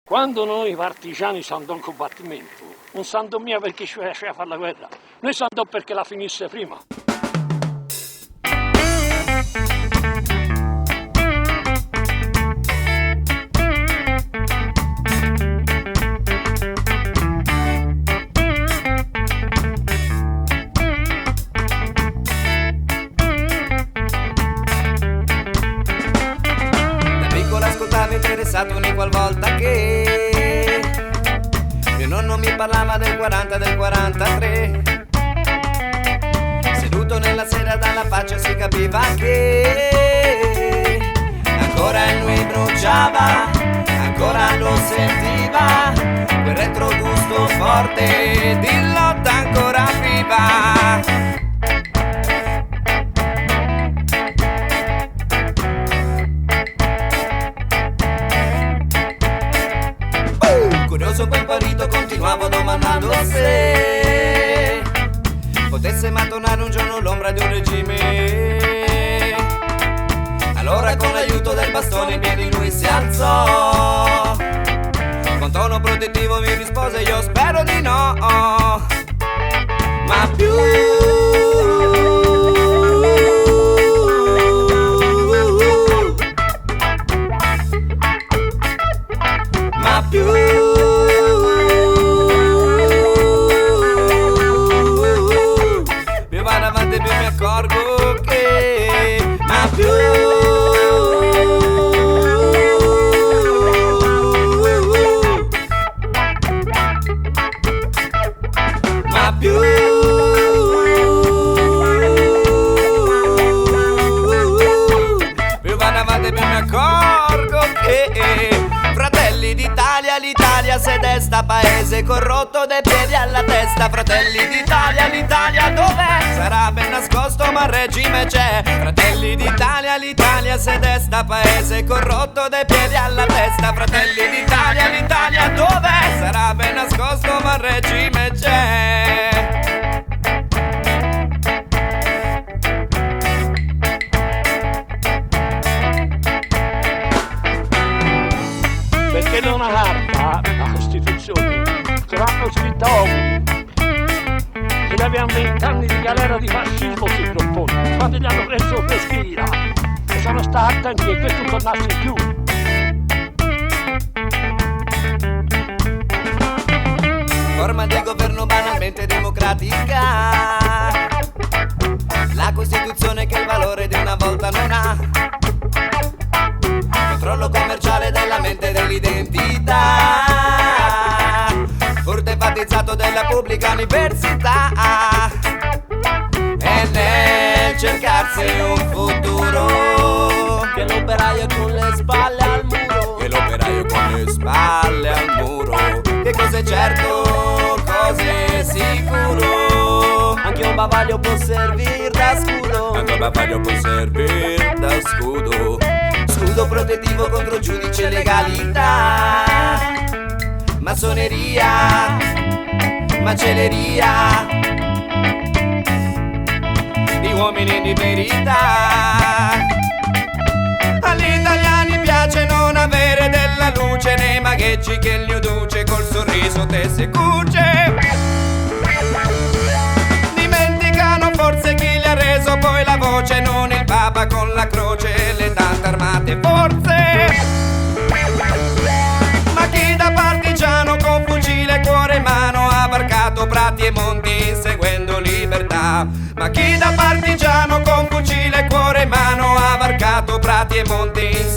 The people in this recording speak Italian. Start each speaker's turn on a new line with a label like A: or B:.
A: Quando noi partigiani si andò in combattimento, non si andò mia perché ci faceva fare la guerra, noi si andò perché la finisse prima.
B: Da piccolo ascoltavo interessato ogni qualvolta che mio nonno mi parlava del 40, del 43. Seduto nella sera dalla faccia si capiva che ancora in lui bruciava, ancora lo sentiva, quel retrogusto forte di lotta ancora viva. Curioso quel parito continuavo domandando se potesse mai tornare un giorno l'ombra di un regime. Allora con l'aiuto del bastone in piedi lui si alzò, con tono protettivo mi rispose io spero di no, ma più più vado avanti più mi accorgo che ma più vado avanti più mi accorgo che Fratelli d'Italia, l'Italia se desta, paese corrotto dai piedi alla testa. Fratelli d'Italia, l'Italia dov'è? Sarà ben nascosto ma il regime c'è. Fratelli d'Italia, l'Italia se desta, paese corrotto dai piedi alla testa. Fratelli d'Italia, l'Italia dov'è? Sarà ben nascosto ma il regime c'è.
A: Perché non una carta, la Costituzione, ce l'hanno scritta uomini che avevano 20 anni di galera di fascismo si propone, quando gli hanno preso per sfida e sono stati attenti che questo tornasse in più.
B: Forma di governo banalmente democratica, la Costituzione che il valore di una volta non ha, controllo commerciale della mente e dell'identità, furto enfatizzato della pubblica università, e nel cercarsi un futuro
C: che l'operaio con le spalle al muro,
B: che l'operaio con le spalle al muro, che cosa è certo, cosa è sicuro,
C: anche un bavaglio può servir da scudo,
B: anche un bavaglio può servir da scudo, scudo protettivo contro giudice e legalità, massoneria, macelleria di uomini di verità. Agli italiani piace non avere della luce nei magheggi che li uduce col sorriso te se cuce. Dimenticano forse chi gli ha reso poi la voce, non il Papa con la croce e le tante armate forze, ma chi da partigiano con fucile e cuore in mano ha varcato prati e monti inseguendo libertà. Ma chi da partigiano con fucile e cuore in mano ha varcato prati e monti inseguendo